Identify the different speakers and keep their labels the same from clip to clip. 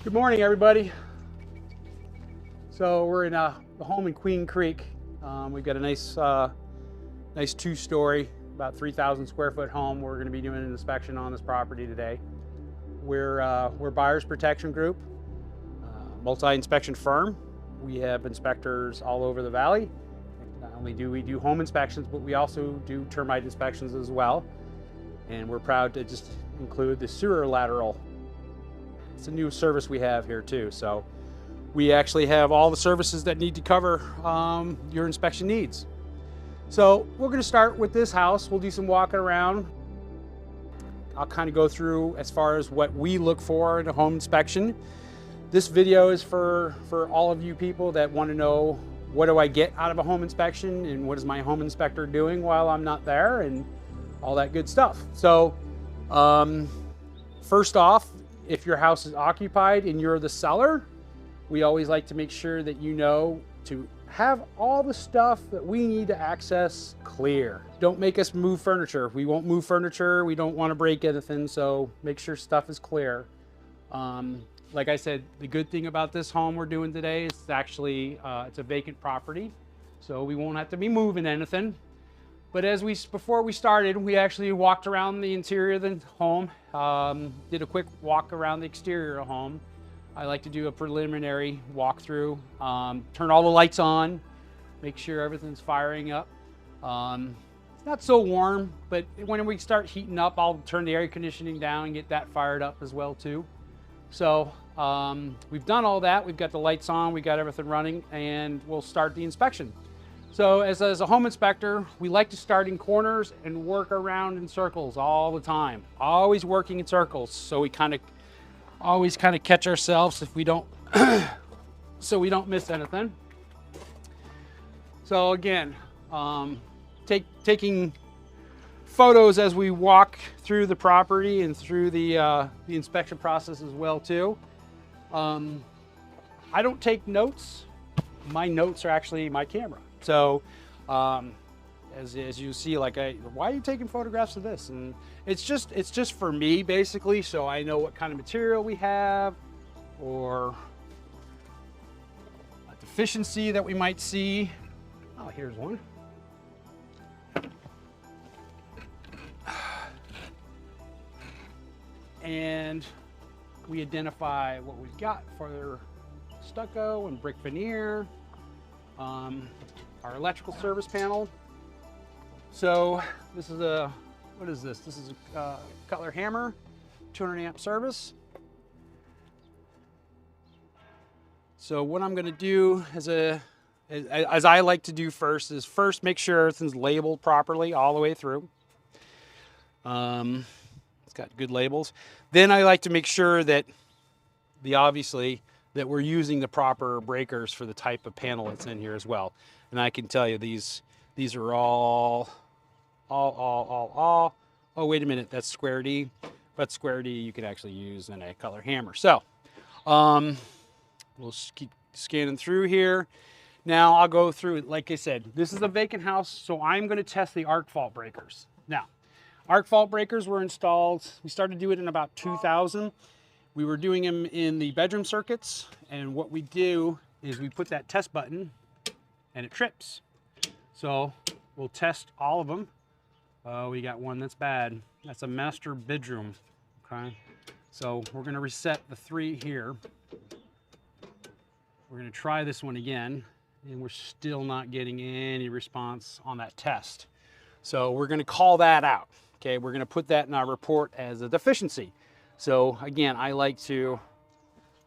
Speaker 1: Good morning, everybody. So we're in the home in Queen Creek. We've got a nice two-story, about 3,000 square foot home. We're going to be doing an inspection on this property today. We're Buyers Protection Group, multi-inspection firm. We have inspectors all over the valley. Not only do we do home inspections, but we also do termite inspections as well. And we're proud to just include the sewer lateral. It's a new service we have here too. So we actually have all the services that need to cover your inspection needs. So we're going to start with this house. We'll do some walking around. I'll kind of go through as far as what we look for in a home inspection. This video is for all of you people that want to know, what do I get out of a home inspection and what is my home inspector doing while I'm not there and all that good stuff. So first off, if your house is occupied and you're the seller, we always like to make sure that you know to have all the stuff that we need to access clear. Don't make us move furniture. We won't move furniture. We don't want to break anything, so make sure stuff is clear. Like I said, the good thing about this home we're doing today is it's actually it's a vacant property, so we won't have to be moving anything. But before we started, we actually walked around the interior of the home, did a quick walk around the exterior of the home. I like to do a preliminary walkthrough, turn all the lights on, make sure everything's firing up. It's not so warm, but when we start heating up, I'll turn the air conditioning down and get that fired up as well too. So we've done all that. We've got the lights on, we got everything running, and we'll start the inspection. So as a home inspector, we like to start in corners and work around in circles all the time. Always working in circles, so we always catch ourselves if we don't, so we don't miss anything. So again, taking photos as we walk through the property and through the inspection process as well too. I don't take notes. My notes are actually my camera. So as you see, like, why are you taking photographs of this? And it's just for me basically, so I know what kind of material we have or a deficiency that we might see. Oh, here's one. And we identify what we've got for stucco and brick veneer. Our electrical service panel. So this is what is this? This is a Cutler hammer, 200 amp service. So what I'm going to do as I like to do first is make sure everything's labeled properly all the way through. It's got good labels. Then I like to make sure that that we're using the proper breakers for the type of panel that's in here as well. And I can tell you these are all. Oh, wait a minute, that's square D. But square D you could actually use in a Cutler hammer. So we'll keep scanning through here. Now I'll go through it. Like I said, this is a vacant house, so I'm going to test the arc fault breakers. Now, arc fault breakers were installed. We started doing it in about 2000. We were doing them in the bedroom circuits, and what we do is we put that test button and it trips. So we'll test all of them. Oh, we got one that's bad. That's a master bedroom, okay? So we're gonna reset the 3 here. We're gonna try this one again, and we're still not getting any response on that test. So we're gonna call that out, okay? We're gonna put that in our report as a deficiency. So again, I like to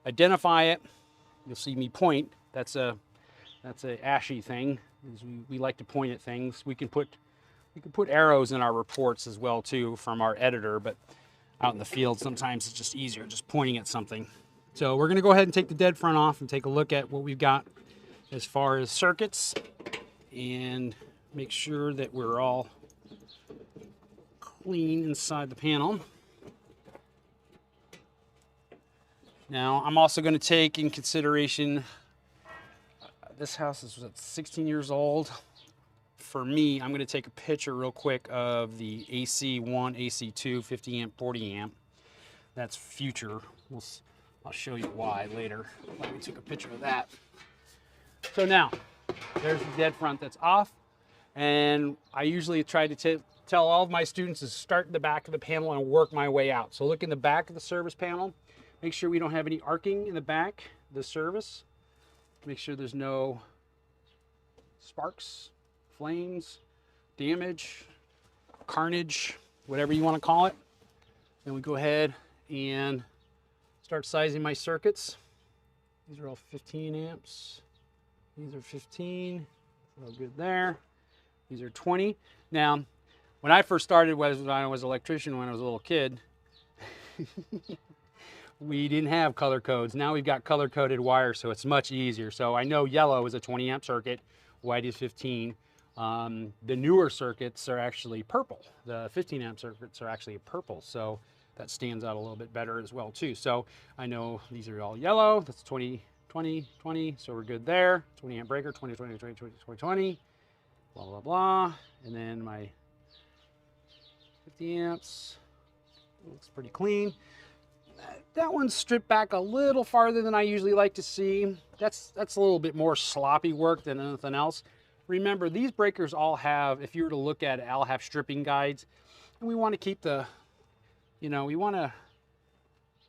Speaker 1: identify it. You'll see me point. That's a ASHI thing. We like to point at things. We can put arrows in our reports as well too from our editor, but out in the field sometimes it's just easier just pointing at something. So we're going to go ahead and take the dead front off and take a look at what we've got as far as circuits and make sure that we're all clean inside the panel. Now I'm also going to take in consideration this house is 16 years old. For me, I'm going to take a picture real quick of the AC1, AC2, 50 amp, 40 amp. That's future. I'll show you why later. Let me take a picture of that. So now, there's the dead front that's off. And I usually try to tell all of my students to start in the back of the panel and work my way out. So look in the back of the service panel. Make sure we don't have any arcing in the back of the service. Make sure there's no sparks, flames, damage, carnage, whatever you want to call it. Then we go ahead and start sizing my circuits. These are all 15 amps. These are 15, all good there. These are 20. Now, when I first started when I was an electrician when I was a little kid, we didn't have color codes. Now we've got color coded wire, so it's much easier. So I know yellow is a 20 amp circuit, white is 15. The newer circuits are actually purple. The 15 amp circuits are actually purple, so that stands out a little bit better as well too. So I know these are all yellow. That's 20, 20, 20, so we're good there. 20 amp breaker, 20, 20, 20, 20, 20, 20, blah, blah, blah. And then my 50 amps, looks pretty clean. That one's stripped back a little farther than I usually like to see. That's a little bit more sloppy work than anything else. Remember, these breakers all have, if you were to look at it, all have stripping guides. And we want to keep the, we want to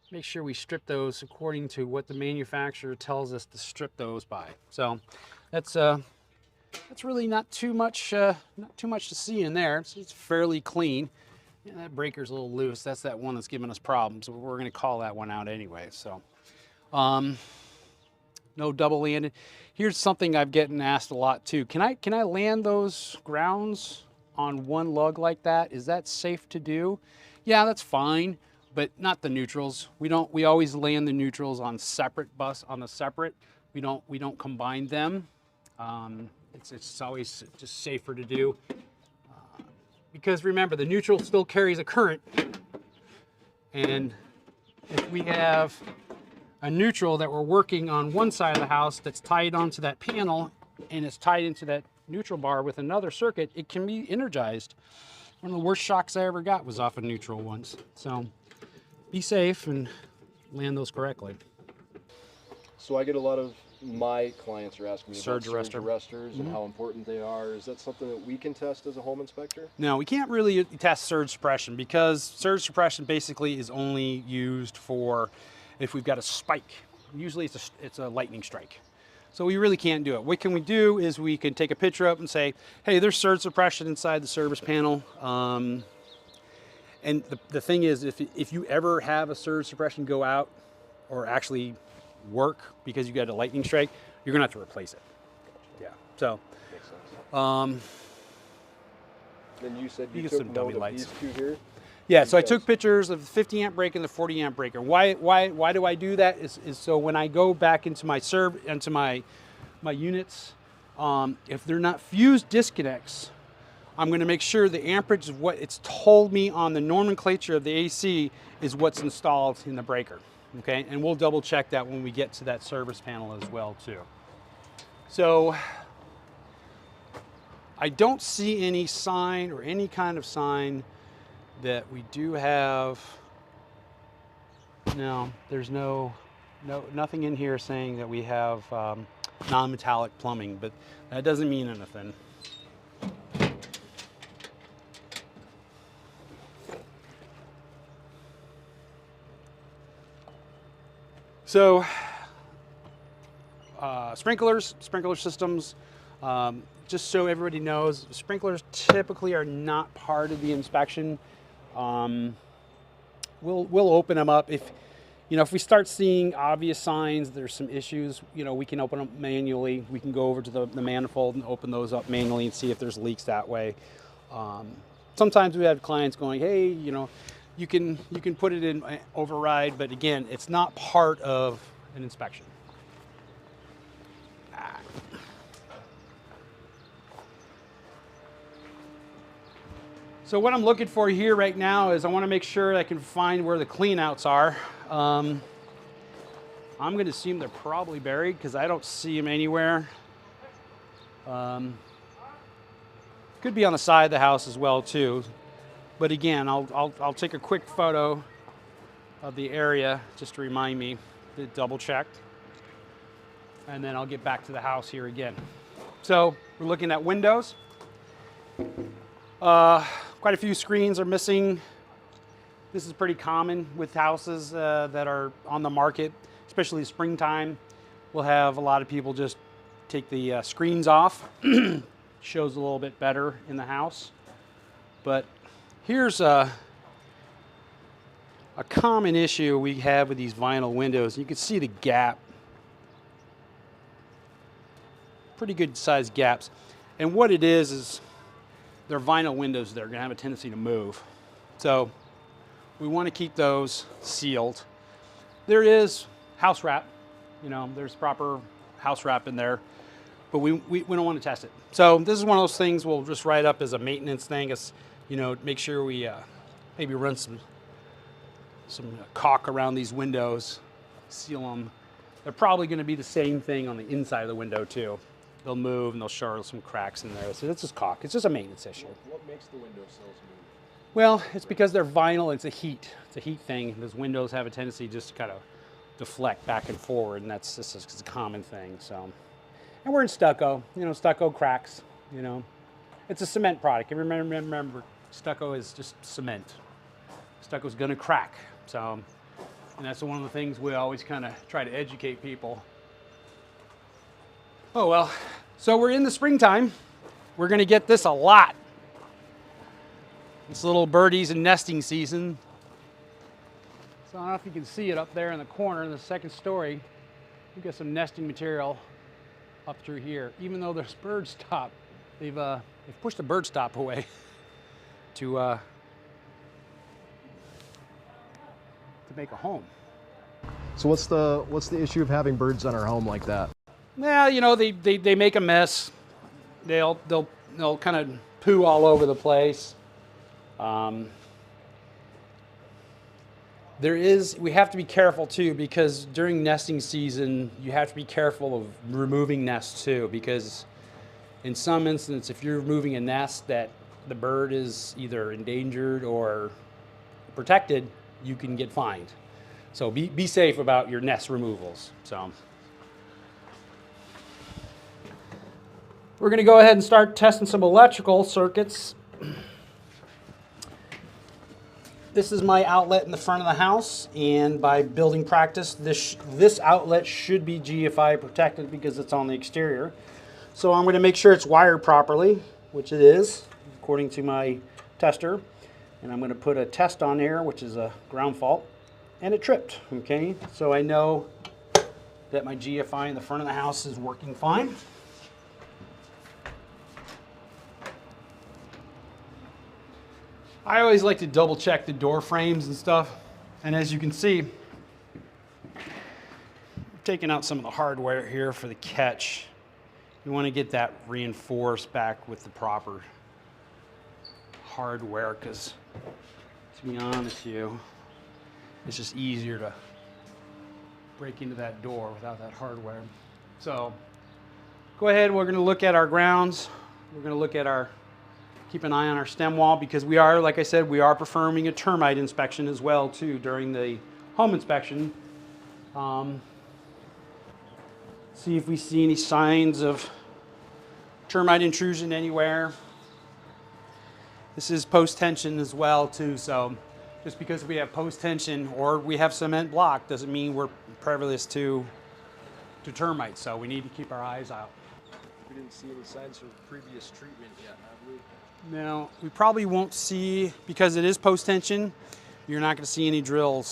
Speaker 1: make sure we strip those according to what the manufacturer tells us to strip those by. So that's really not too much to see in there. It's fairly clean. Yeah, that breaker's a little loose. That's that one that's giving us problems. So we're going to call that one out anyway. So, no double landed. Here's something I've getting asked a lot too. Can I land those grounds on one lug like that? Is that safe to do? Yeah, that's fine, but not the neutrals. We always land the neutrals on separate We don't combine them. It's always just safer to do. Because remember, the neutral still carries a current. And if we have a neutral that we're working on one side of the house that's tied onto that panel and it's tied into that neutral bar with another circuit, it can be energized. One of the worst shocks I ever got was off a neutral once. So be safe and land those correctly.
Speaker 2: So I get a lot of my clients are asking me
Speaker 1: surge
Speaker 2: about surge arresters and how important they are. Is that something that we can test as a home inspector?
Speaker 1: No, we can't really test surge suppression because surge suppression basically is only used for if we've got a spike. Usually it's a lightning strike. So we really can't do it. What can we do is we can take a picture up and say, hey, there's surge suppression inside the service panel. And the thing is, if you ever have a surge suppression go out or actually work because you got a lightning strike, you're gonna have to replace it. Yeah. So
Speaker 2: makes sense. Then you said you took
Speaker 1: some dummy
Speaker 2: note
Speaker 1: lights.
Speaker 2: of these two here?
Speaker 1: Yeah, so I took pictures of the 50 amp breaker and the 40 amp breaker. Why do I do that? Is so when I go back into my my units, if they're not fused disconnects, I'm going to make sure the amperage of what it's told me on the nomenclature of the AC is what's installed in the breaker. Okay, and we'll double check that when we get to that service panel as well too. So I don't see any sign or any kind of sign that we do have. No, there's nothing in here saying that we have non-metallic plumbing, but that doesn't mean anything. So sprinkler systems, just so everybody knows, sprinklers typically are not part of the inspection. We'll open them up if we start seeing obvious signs there's some issues, we can open them manually. We can go over to the manifold and open those up manually and see if there's leaks that way. Sometimes we have clients going, hey, you can put it in override, but again, it's not part of an inspection. So what I'm looking for here right now is I want to make sure I can find where the cleanouts are. I'm going to assume they're probably buried because I don't see them anywhere. Could be on the side of the house as well too. But again, I'll take a quick photo of the area just to remind me. it double checked. And then I'll get back to the house here again. So we're looking at windows. Quite a few screens are missing. This is pretty common with houses that are on the market, especially springtime. We'll have a lot of people just take the screens off. Shows a little bit better in the house. But here's a common issue we have with these vinyl windows. You can see the gap. Pretty good sized gaps. And what it is they're vinyl windows that are going to have a tendency to move. So we want to keep those sealed. There is house wrap, you know, there's proper house wrap in there, but we don't want to test it. So this is one of those things we'll just write up as a maintenance thing. It's, you know, make sure we maybe run some caulk around these windows, seal them. They're probably going to be the same thing on the inside of the window too. They'll move and they'll show some cracks in there. So it's just caulk. It's just a maintenance issue.
Speaker 2: What makes the window sills move?
Speaker 1: Well, it's because they're vinyl. It's a heat thing. Those windows have a tendency just to kind of deflect back and forward, and that's just a common thing. So, and we're in stucco. You know, stucco cracks. You know, it's a cement product. And remember, stucco is just cement. Stucco's going to crack. So, and that's one of the things we always kind of try to educate people. Oh well, so we're in the springtime. We're going to get this a lot. It's little birdies and nesting season. So I don't know if you can see it up there in the corner in the second story. We've got some nesting material up through here. Even though there's bird stop, they've pushed the bird stop away to make a home.
Speaker 2: So what's the issue of having birds on our home like that?
Speaker 1: Well, you know, they make a mess. They'll kind of poo all over the place. We have to be careful too, because during nesting season, you have to be careful of removing nests too, because in some instances, if you're removing a nest that the bird is either endangered or protected, you can get fined. So be safe about your nest removals. So we're going to go ahead and start testing some electrical circuits. This is my outlet in the front of the house, and by building practice, this outlet should be GFI protected because it's on the exterior. So I'm going to make sure it's wired properly, which it is, according to my tester. And I'm going to put a test on there, which is a ground fault, and it tripped, okay? So I know that my GFI in the front of the house is working fine. I always like to double check the door frames and stuff. And as you can see, I'm taking out some of the hardware here for the catch. You want to get that reinforced back with the proper hardware, because to be honest with you, it's just easier to break into that door without that hardware. So go ahead, we're going to look at our grounds. We're going to look at keep an eye on our stem wall, because we are, like I said, we are performing a termite inspection as well too during the home inspection. See if we see any signs of termite intrusion anywhere. This is post tension as well too, so just because we have post tension or we have cement block doesn't mean we're impervious to termites, so we need to keep our eyes out.
Speaker 2: We didn't see any signs of previous treatment yet, have we?
Speaker 1: No, we probably won't see, because it is post tension, you're not going to see any drill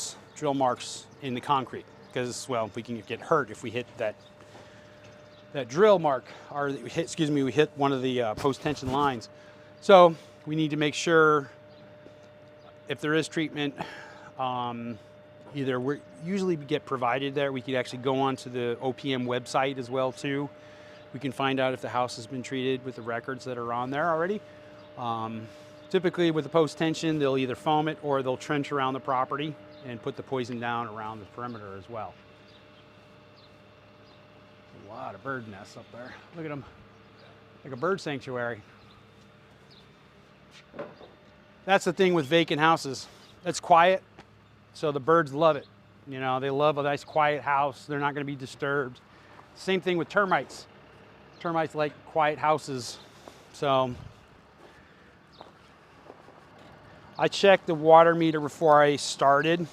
Speaker 1: marks in the concrete, because, well, we can get hurt if we hit that drill mark, or we hit one of the post tension lines. So we need to make sure if there is treatment, either we usually get provided there. We could actually go onto the OPM website as well too. We can find out if the house has been treated with the records that are on there already. Typically with the post tension, they'll either foam it or they'll trench around the property and put the poison down around the perimeter as well. A lot of bird nests up there. Look at them, like a bird sanctuary. That's the thing with vacant houses. It's quiet, so the birds love it. You know, they love a nice quiet house. They're not going to be disturbed. Same thing with termites. Termites like quiet houses. So I checked the water meter before I started.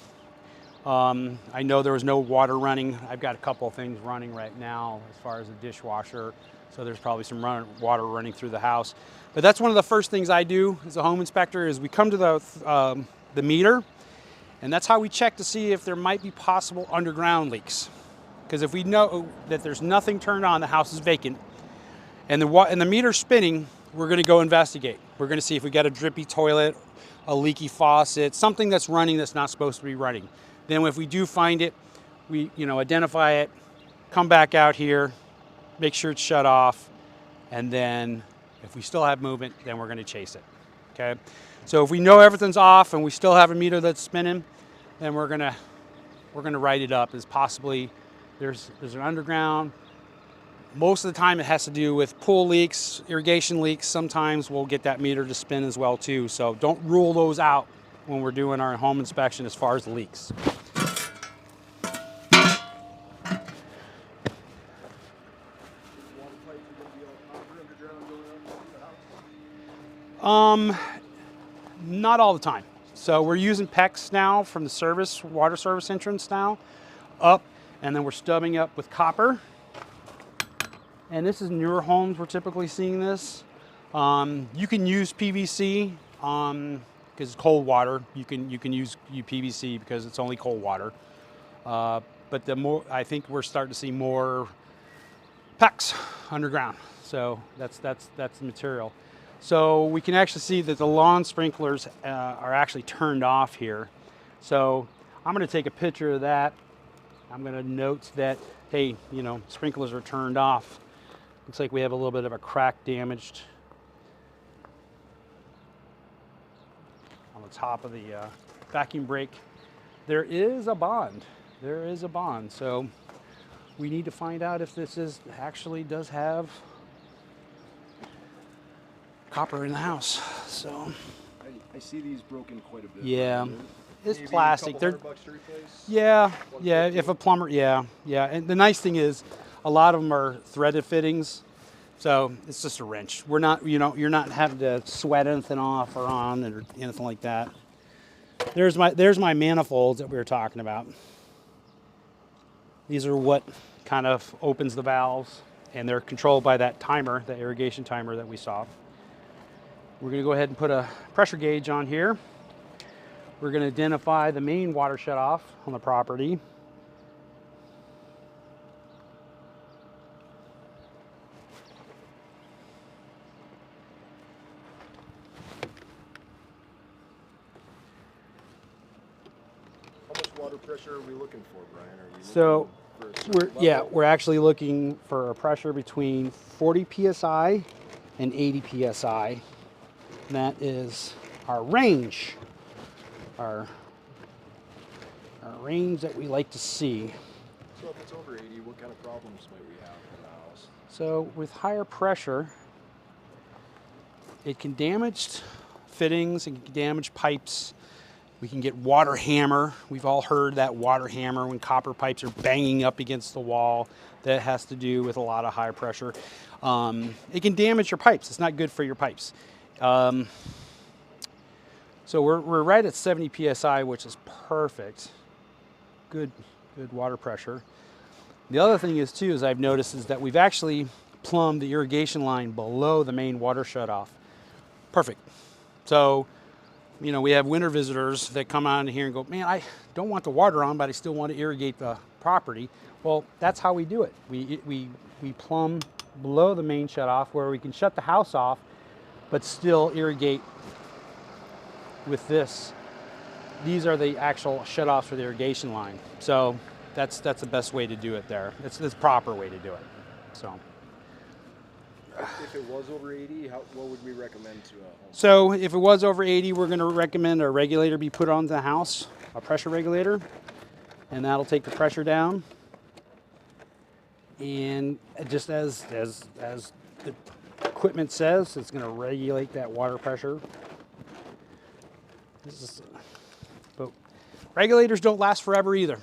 Speaker 1: I know there was no water running. I've got a couple of things running right now as far as the dishwasher. So there's probably some water running through the house. But that's one of the first things I do as a home inspector is we come to the meter, and that's how we check to see if there might be possible underground leaks. Because if we know that there's nothing turned on, the house is vacant, and the meter's spinning, we're going to go investigate. We're going to see if we got a drippy toilet, a leaky faucet, something that's running that's not supposed to be running. Then if we do find it, we identify it, come back out here, make sure it's shut off, and then if we still have movement, then we're going to chase it. Okay? So if we know everything's off and we still have a meter that's spinning, then we're going to write it up as possibly there's an underground. Most of the time it has to do with pool leaks, irrigation leaks. Sometimes we'll get that meter to spin as well too. So don't rule those out when we're doing our home inspection as far as leaks. Not all the time. So we're using PEX now from the water service entrance now, up, and then we're stubbing up with copper. And this is newer homes, we're typically seeing this. You can use PVC because it's cold water. You can use PVC because it's only cold water. But I think we're starting to see more PEX underground. So that's the material. So we can actually see that the lawn sprinklers are actually turned off here. So I'm going to take a picture of that. I'm going to note that, hey, sprinklers are turned off. Looks like we have a little bit of a crack damaged on the top of the vacuum brake. There is a bond. There is a bond. So we need to find out if this actually does have copper in the house. So
Speaker 2: I see these broken quite a bit.
Speaker 1: Yeah, it's
Speaker 2: maybe
Speaker 1: plastic.
Speaker 2: They're $100 to replace.
Speaker 1: Yeah. If a plumber, yeah. And the nice thing is, a lot of them are threaded fittings, so it's just a wrench. We're not, you're not having to sweat anything off or on or anything like that. There's my manifolds that we were talking about. These are what kind of opens the valves, and they're controlled by that timer, that irrigation timer that we saw. We're going to go ahead and put a pressure gauge on here. We're going to identify the main water shutoff on the property.
Speaker 2: How much water pressure are we looking for, Brian?
Speaker 1: We're actually looking for a pressure between 40 psi and 80 psi. And that is our range, our range that we like to see.
Speaker 2: So if it's over 80, what kind of problems might we have in the house?
Speaker 1: So with higher pressure, it can damage fittings, it can damage pipes. We can get water hammer. We've all heard that water hammer when copper pipes are banging up against the wall. That has to do with a lot of high pressure. It can damage your pipes. It's not good for your pipes. So we're right at 70 psi, which is perfect. Good water pressure. The other thing is too, I've noticed, is that we've actually plumbed the irrigation line below the main water shutoff. Perfect. So, we have winter visitors that come out here and go, man, I don't want the water on, but I still want to irrigate the property. Well, that's how we do it. We plumb below the main shutoff where we can shut the house off, but still irrigate with this. These are the actual shutoffs for the irrigation line. So that's the best way to do it there. It's the proper way to do it. So.
Speaker 2: If it was over 80, what would we recommend to a home?
Speaker 1: So if it was over 80, we're going to recommend a regulator be put on the house, a pressure regulator, and that'll take the pressure down. And just as the equipment says, it's going to regulate that water pressure. But regulators don't last forever either.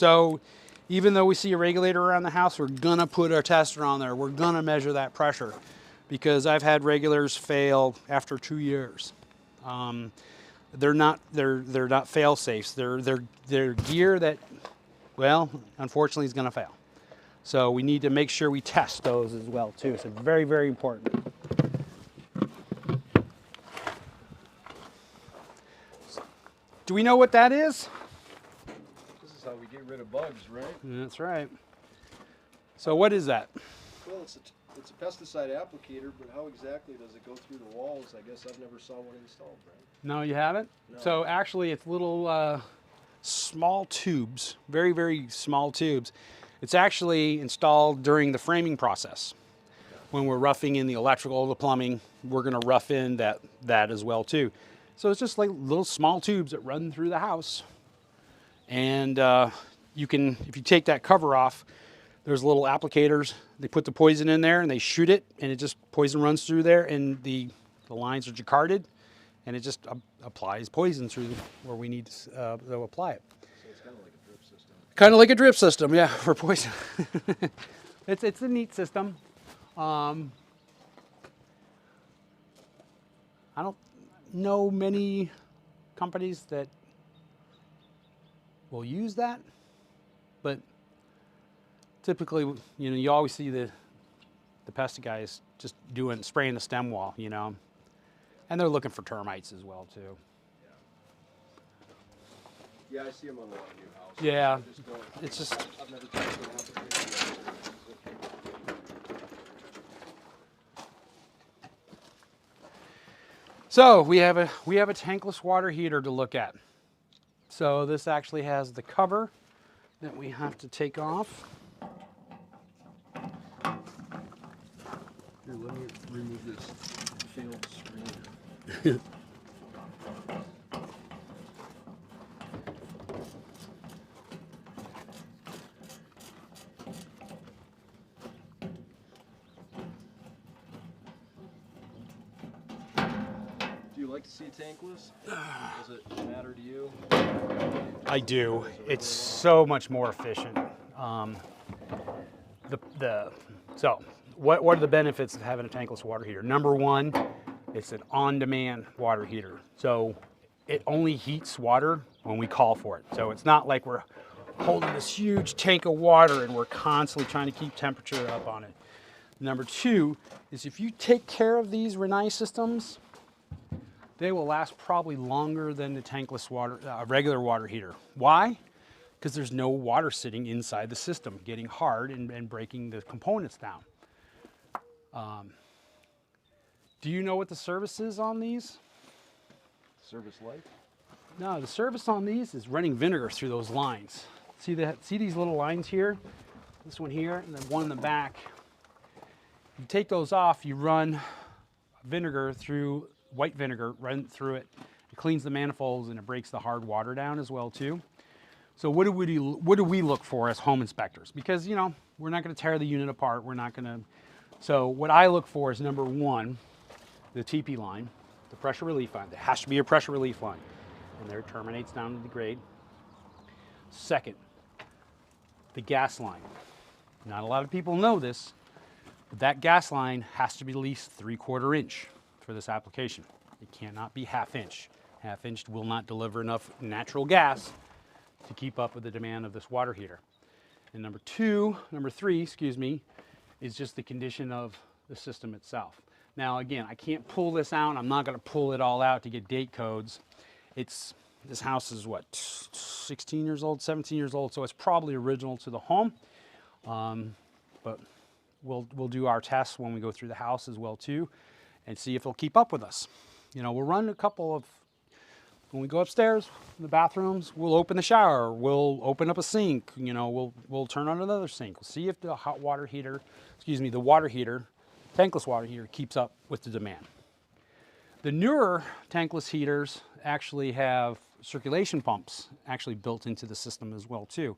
Speaker 1: So even though we see a regulator around the house, we're gonna put our tester on there. We're gonna measure that pressure, because I've had regulators fail after 2 years. They're not fail safes. They're gear that, well, unfortunately is gonna fail. So we need to make sure we test those as well too. So very, very important. Do we know what that is?
Speaker 2: This is how we get rid of bugs, right?
Speaker 1: That's right. So what is that?
Speaker 2: Well, it's a pesticide applicator, but how exactly does it go through the walls? I guess I've never saw one installed, right?
Speaker 1: No, you haven't?
Speaker 2: No.
Speaker 1: So actually it's little small tubes, very, very small tubes. It's actually installed during the framing process. When we're roughing in the electrical, the plumbing, we're gonna rough in that as well too. So it's just like little small tubes that run through the house. And you can, if you take that cover off, there's little applicators. They put the poison in there and they shoot it, and it just, poison runs through there, and the lines are jacquarded, and it just applies poison through where we need to apply it.
Speaker 2: So it's kind of like a drip system.
Speaker 1: Kind of like a drip system, yeah, for poison. It's a neat system. I don't know many companies that will use that, but typically, you know, you always see the pest guys just spraying the stem wall, you know, and they're looking for termites as well too.
Speaker 2: Yeah, I see them on a lot of new houses.
Speaker 1: Yeah,
Speaker 2: I just don't,
Speaker 1: it's just,
Speaker 2: I've never tried to applicator.
Speaker 1: so we have a tankless water heater to look at. So this actually has the cover that we have to take off.
Speaker 2: Here, let me remove this failed screen. Do you like to see tankless? Does it matter to you?
Speaker 1: I do. It's so much more efficient. So what are the benefits of having a tankless water heater? Number one, it's an on-demand water heater. So it only heats water when we call for it. So it's not like we're holding this huge tank of water and we're constantly trying to keep temperature up on it. Number two is if you take care of these Rinnai systems, they will last probably longer than the tankless water, regular water heater. Why? Because there's no water sitting inside the system, getting hard and breaking the components down. Do you know what the service is on these?
Speaker 2: Service life?
Speaker 1: No, the service on these is running vinegar through those lines. See these little lines here? This one here, and then one in the back. You take those off, you run vinegar through, white vinegar, run through it. It cleans the manifolds and it breaks the hard water down as well too. So what do we look for as home inspectors? Because, you know, we're not going to tear the unit apart. We're not going to. So what I look for is number one, the TP line, the pressure relief line. There has to be a pressure relief line, and there it terminates down to the grade. Second, the gas line. Not a lot of people know this, but that gas line has to be at least 3/4 inch for this application. It cannot be 1/2 inch. 1/2 inch will not deliver enough natural gas to keep up with the demand of this water heater. And number three, excuse me, is just the condition of the system itself. Now again, I can't pull this out. I'm not going to pull it all out to get date codes. This house is what, 16 years old, 17 years old, so it's probably original to the home. But we'll do our tests when we go through the house as well too, and see if it'll keep up with us. You know, we'll run a couple of, when we go upstairs in the bathrooms, we'll open the shower, we'll open up a sink, you know, we'll turn on another sink. We'll see if the hot water heater, excuse me, the water heater, tankless water heater keeps up with the demand. The newer tankless heaters actually have circulation pumps actually built into the system as well too.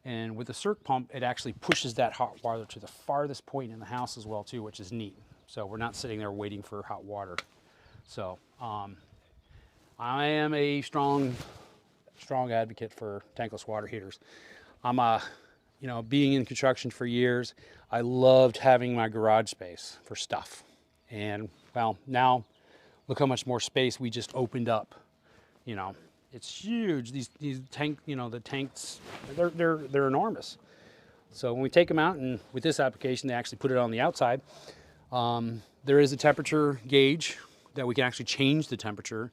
Speaker 1: And with the circ pump, it actually pushes that hot water to the farthest point in the house as well too, which is neat. So we're not sitting there waiting for hot water. So I am a strong advocate for tankless water heaters. I'm being in construction for years, I loved having my garage space for stuff. And well, now look how much more space we just opened up. It's huge. These tank, the tanks, they're enormous. So when we take them out, and with this application, they actually put it on the outside. There is a temperature gauge that we can actually change the temperature.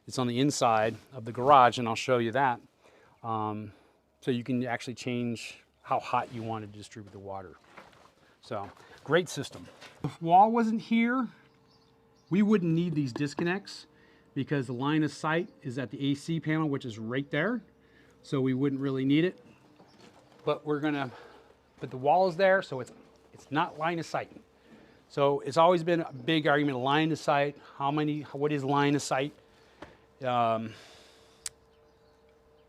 Speaker 1: It's on the inside of the garage, and I'll show you that. So you can actually change how hot you want to distribute the water. So great system. If the wall wasn't here, we wouldn't need these disconnects because the line of sight is at the AC panel, which is right there. So we wouldn't really need it. But the wall is there, so it's not line of sight. So it's always been a big argument, line of sight. What is line of sight?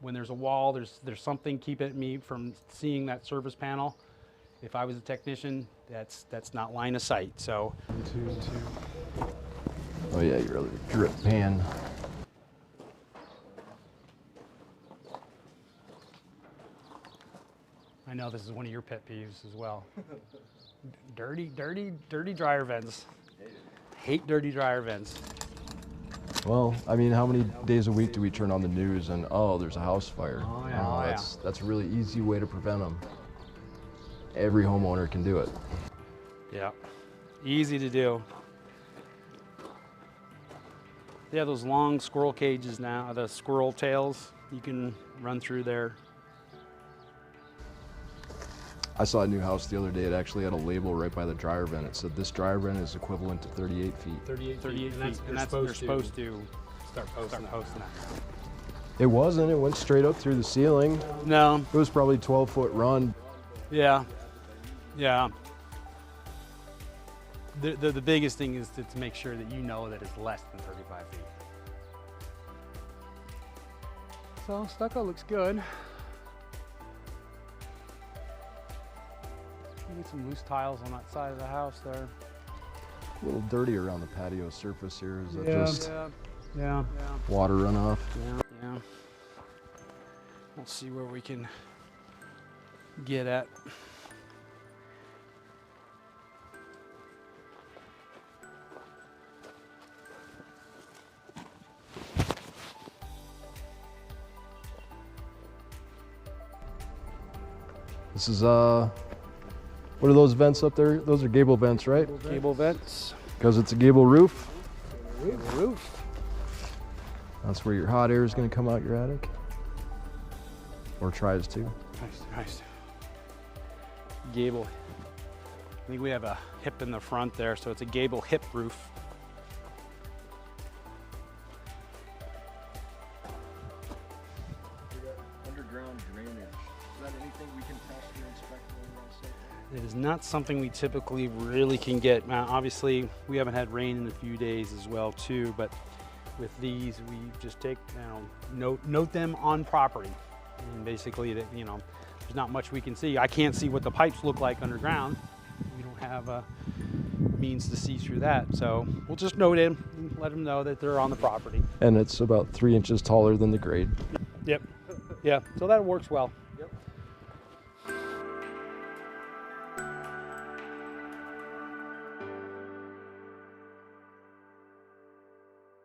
Speaker 1: When there's a wall, there's something keeping me from seeing that surface panel. If I was a technician, that's not line of sight. So.
Speaker 3: Oh yeah, your other drip pan.
Speaker 1: I know this is one of your pet peeves as well. Dirty dryer vents. Hate dirty dryer vents.
Speaker 3: Well, I mean, how many days a week do we turn on the news and, oh, there's a house fire?
Speaker 1: Oh, yeah.
Speaker 3: That's a really easy way to prevent them. Every homeowner can do it.
Speaker 1: Yeah, easy to do. They have those long squirrel cages now, the squirrel tails. You can run through there.
Speaker 3: I saw a new house the other day. It actually had a label right by the dryer vent. It said this dryer vent is equivalent to 38 feet.
Speaker 1: 38 feet, and that's you're supposed to start posting that.
Speaker 3: It wasn't. It went straight up through the ceiling.
Speaker 1: No.
Speaker 3: It was probably 12-foot run.
Speaker 1: Yeah. Yeah. The biggest thing is to make sure that you know that it's less than 35 feet. So stucco looks good. Need some loose tiles on that side of the house there.
Speaker 3: A little dirty around the patio surface here. Is that just water runoff?
Speaker 1: Yeah. We'll see where we can get at.
Speaker 3: This is what are those vents up there? Those are gable vents, right?
Speaker 1: Gable vents.
Speaker 3: Because it's a gable roof.
Speaker 1: Roof.
Speaker 3: That's where your hot air is going to come out your attic. Or tries to.
Speaker 1: Nice. Gable. I think we have a hip in the front there, so it's a gable hip roof.
Speaker 2: Underground drainage. Is that anything we can test or inspect when we're on site?
Speaker 1: It is not something we typically really can get. Now, obviously, we haven't had rain in a few days as well too, but with these, we just take, note them on property. And basically, that there's not much we can see. I can't see what the pipes look like underground. We don't have a means to see through that. So we'll just note in and let them know that they're on the property.
Speaker 3: And it's about 3 inches taller than the grade.
Speaker 1: Yep. Yeah, so that works well.